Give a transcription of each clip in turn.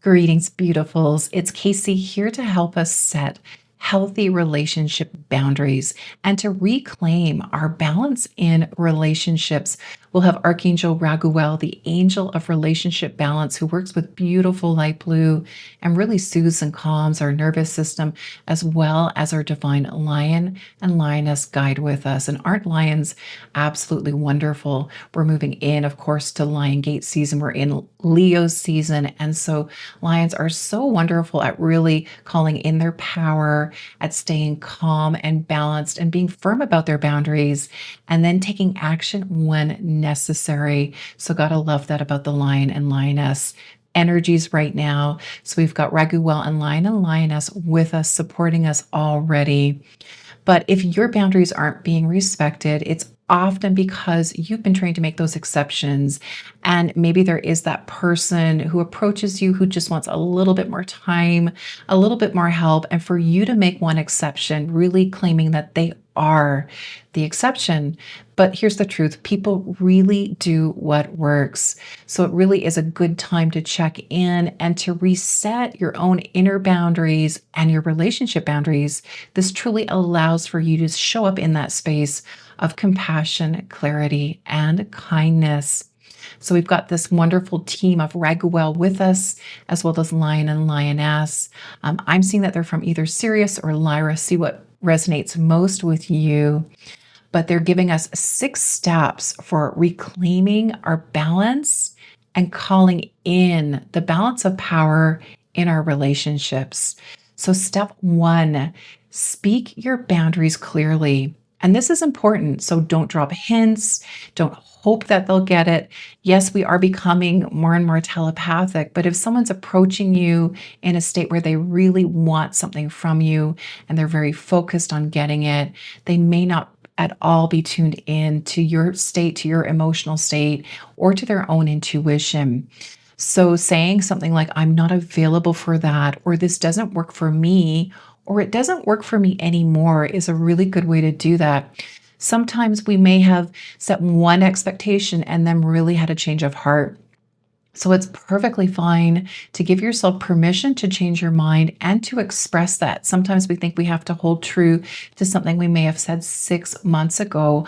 Greetings, beautifuls. It's Casey here to help us set healthy relationship boundaries and to reclaim our balance in relationships. We'll have Archangel Raguel, the angel of relationship balance, who works with beautiful light blue and really soothes and calms our nervous system, as well as our divine lion and lioness guide with us. And aren't lions absolutely wonderful? We're moving in, of course, to Lion Gate season. We're in Leo season. And so lions are so wonderful at really calling in their power, at staying calm and balanced and being firm about their boundaries, and then taking action when necessary. So, gotta love that about the lion and lioness energies right now. So, we've got Raguel and lion and lioness with us, supporting us already. But if your boundaries aren't being respected, it's often because you've been trained to make those exceptions. And maybe there is that person who approaches you who just wants a little bit more time, a little bit more help. And for you to make one exception, really claiming that they are the exception. But here's the truth, people really do what works. So it really is a good time to check in and to reset your own inner boundaries and your relationship boundaries. This truly allows for you to show up in that space of compassion, clarity, and kindness. So we've got this wonderful team of Raguel with us, as well as Lion and Lioness. I'm seeing that they're from either Sirius or Lyra. See what resonates most with you. But they're giving us 6 steps for reclaiming our balance and calling in the balance of power in our relationships. So step 1, speak your boundaries clearly. And this is important. So don't drop hints. Don't hope that they'll get it. Yes, we are becoming more and more telepathic, but if someone's approaching you in a state where they really want something from you and they're very focused on getting it, they may not at all be tuned in to your state, to your emotional state, or to their own intuition. So saying something like, I'm not available for that, or this doesn't work for me, or it doesn't work for me anymore is a really good way to do that. Sometimes we may have set one expectation and then really had a change of heart. So it's perfectly fine to give yourself permission to change your mind and to express that. Sometimes we think we have to hold true to something we may have said 6 months ago.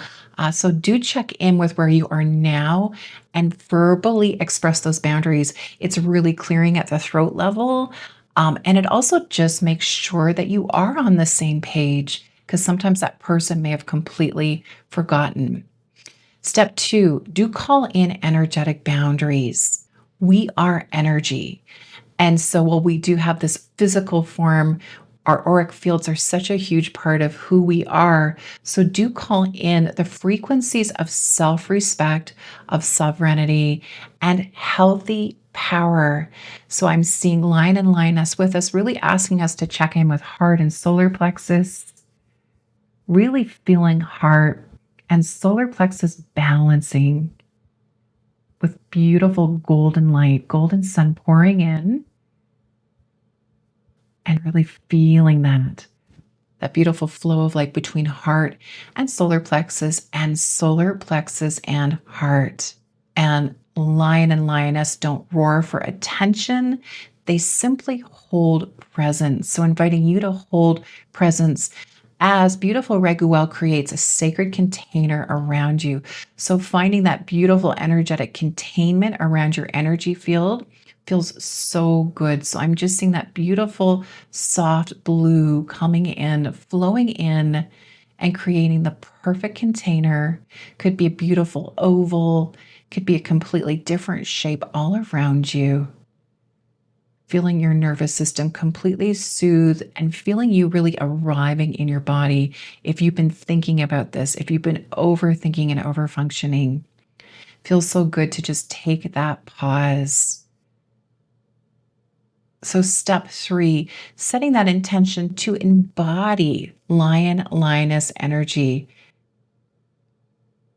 So do check in with where you are now and verbally express those boundaries. It's really clearing at the throat level. And it also just makes sure that you are on the same page, because sometimes that person may have completely forgotten. Step 2, do call in energetic boundaries. We are energy. And so while we do have this physical form, our auric fields are such a huge part of who we are. So do call in the frequencies of self-respect, of sovereignty, and healthy power. So I'm seeing Lion and Lioness with us, really asking us to check in with heart and solar plexus, really feeling heart and solar plexus balancing with beautiful golden light, golden sun pouring in, and really feeling that beautiful flow of light between heart and solar plexus and heart. And Lion and Lioness don't roar for attention. They simply hold presence. So inviting you to hold presence as beautiful Raguel creates a sacred container around you. So finding that beautiful energetic containment around your energy field feels so good. So I'm just seeing that beautiful, soft blue coming in, flowing in, and creating the perfect container. Could be a beautiful oval, could be a completely different shape all around you. Feeling your nervous system completely soothed and feeling you really arriving in your body. If you've been thinking about this, if you've been overthinking and overfunctioning, feels so good to just take that pause. So step 3, setting that intention to embody lion, lioness energy.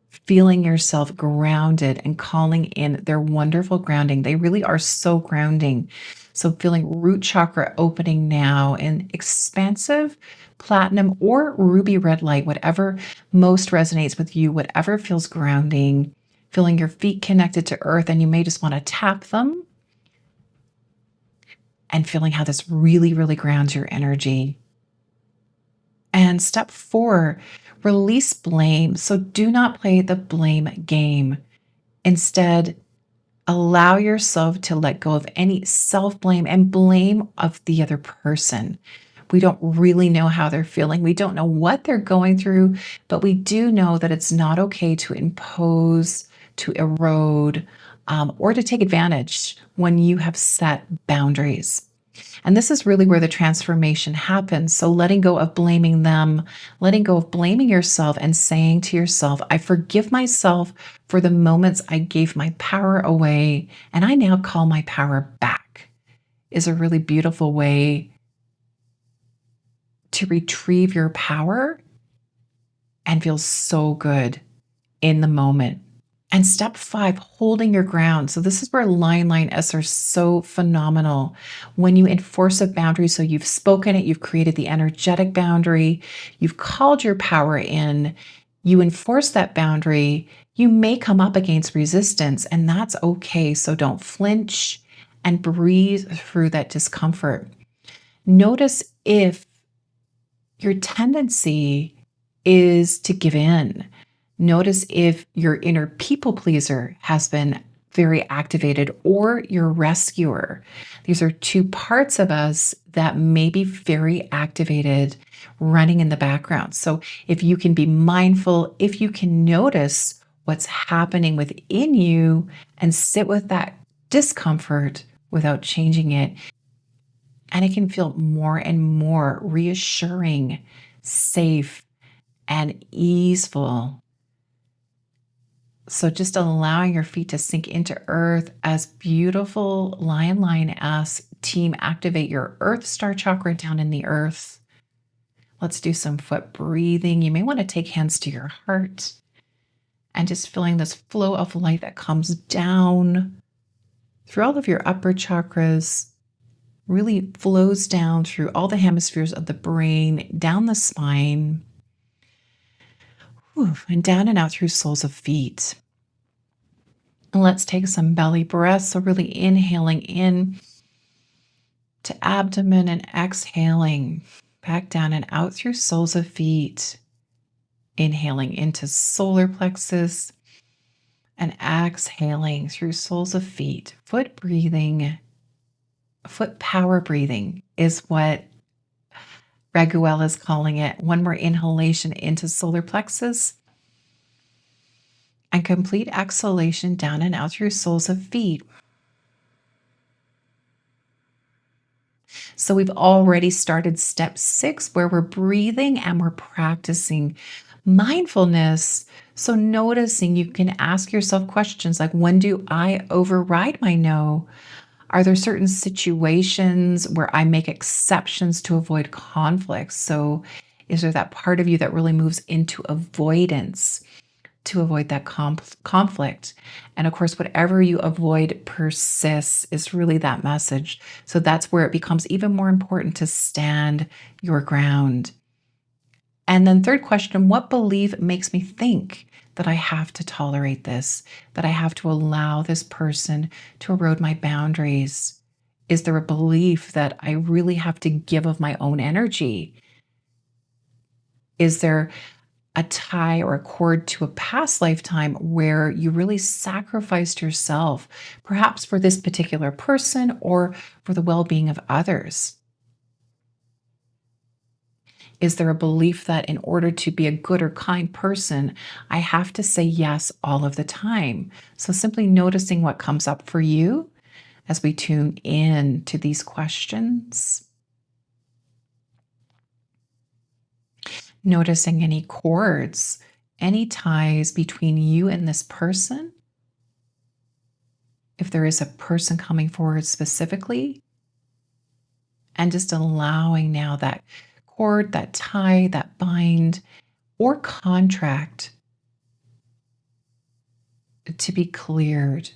Feeling yourself grounded and calling in their wonderful grounding. They really are so grounding. So feeling root chakra opening now in expansive platinum or ruby red light, whatever most resonates with you, whatever feels grounding. Feeling your feet connected to earth, and you may just want to tap them. and feeling how this really, really grounds your energy. And step 4, release blame. So do not play the blame game. Instead, allow yourself to let go of any self blame and blame of the other person. We don't really know how they're feeling. We don't know what they're going through, but we do know that it's not okay to impose, to erode, or to take advantage when you have set boundaries. And this is really where the transformation happens. So, letting go of blaming them, letting go of blaming yourself, and saying to yourself, I forgive myself for the moments I gave my power away, and I now call my power back, is a really beautiful way to retrieve your power and feel so good in the moment. And step 5, holding your ground. So this is where Lioness are so phenomenal. When you enforce a boundary, so you've spoken it, you've created the energetic boundary, you've called your power in, you enforce that boundary, you may come up against resistance, and that's okay. So don't flinch and breathe through that discomfort. Notice if your tendency is to give in. Notice if your inner people pleaser has been very activated, or your rescuer. These are two parts of us that may be very activated, running in the background. So if you can be mindful, if you can notice what's happening within you and sit with that discomfort without changing it, and it can feel more and more reassuring, safe, and easeful. So just allowing your feet to sink into earth as beautiful Lioness team activate your Earth Star chakra down in the earth. Let's do some foot breathing. You may want to take hands to your heart and just feeling this flow of light that comes down through all of your upper chakras, really flows down through all the hemispheres of the brain, down the spine, and down and out through soles of feet. And let's take some belly breaths. So really inhaling in to abdomen and exhaling back down and out through soles of feet. Inhaling into solar plexus and exhaling through soles of feet. Foot breathing, foot power breathing is what Raguel is calling it. One more inhalation into solar plexus and complete exhalation down and out through soles of feet. So we've already started step 6, where we're breathing and we're practicing mindfulness. So noticing, you can ask yourself questions like, when do I override my no? Are there certain situations where I make exceptions to avoid conflicts? So is there that part of you that really moves into avoidance to avoid that conflict? And of course, whatever you avoid persists is really that message. So that's where it becomes even more important to stand your ground. And then third question, what belief makes me think that I have to tolerate this, that I have to allow this person to erode my boundaries? Is there a belief that I really have to give of my own energy? Is there a tie or a cord to a past lifetime where you really sacrificed yourself, perhaps for this particular person or for the well-being of others? Is there a belief that in order to be a good or kind person, I have to say yes all of the time? So simply noticing what comes up for you as we tune in to these questions. Noticing any cords, any ties between you and this person. If there is a person coming forward specifically, and just allowing now that cord, that tie, that bind, or contract to be cleared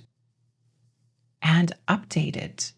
and updated.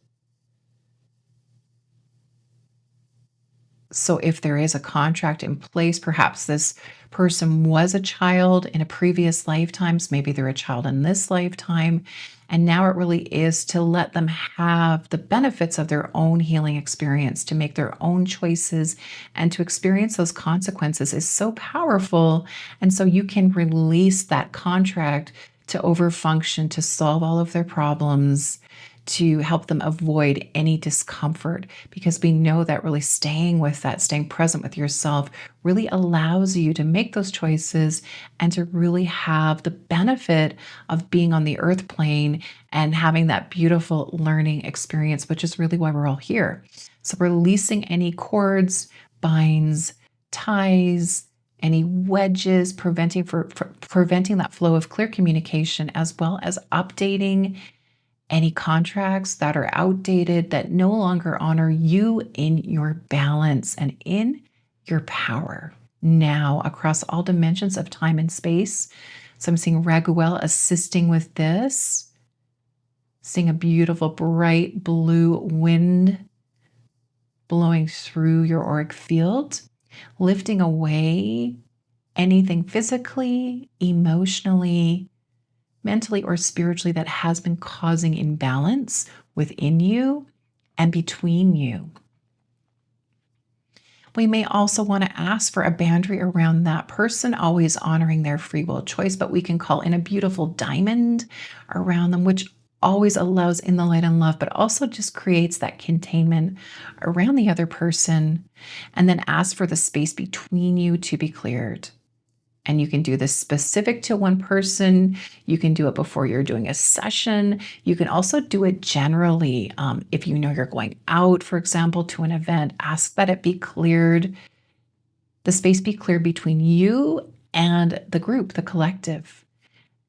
So if there is a contract in place, perhaps this person was a child in a previous lifetimes, maybe they're a child in this lifetime, and now it really is to let them have the benefits of their own healing experience, to make their own choices and to experience those consequences is so powerful. And so you can release that contract to overfunction, to solve all of their problems, to help them avoid any discomfort, because we know that really staying with that, staying present with yourself really allows you to make those choices and to really have the benefit of being on the earth plane and having that beautiful learning experience, which is really why we're all here. So releasing any cords, binds, ties, any wedges, preventing that flow of clear communication, as well as updating any contracts that are outdated, that no longer honor you in your balance and in your power. Now, across all dimensions of time and space. So I'm seeing Raguel assisting with this, seeing a beautiful bright blue wind blowing through your auric field, lifting away anything physically, emotionally, mentally, or spiritually that has been causing imbalance within you and between you. We may also want to ask for a boundary around that person, always honoring their free will choice, but we can call in a beautiful diamond around them, which always allows in the light and love, but also just creates that containment around the other person. And then ask for the space between you to be cleared. And you can do this specific to one person. You can do it before you're doing a session. You can also do it generally. If you know you're going out, for example, to an event, ask that it be cleared, the space be cleared between you and the group, the collective.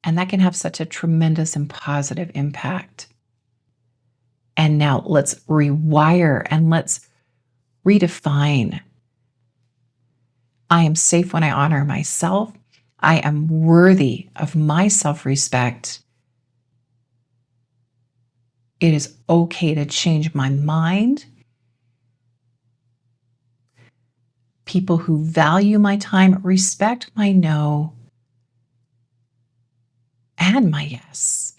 And that can have such a tremendous and positive impact. And now let's rewire and let's redefine. I am safe when I honor myself. I am worthy of my self-respect. It is okay to change my mind. People who value my time respect my no and my yes.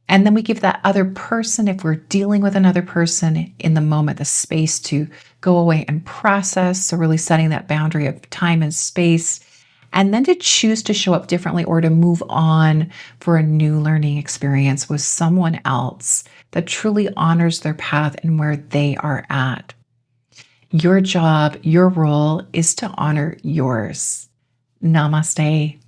And then we give that other person, if we're dealing with another person in the moment, the space to go away and process. So really setting that boundary of time and space, and then to choose to show up differently or to move on for a new learning experience with someone else that truly honors their path and where they are at. Your job, your role is to honor yours. Namaste.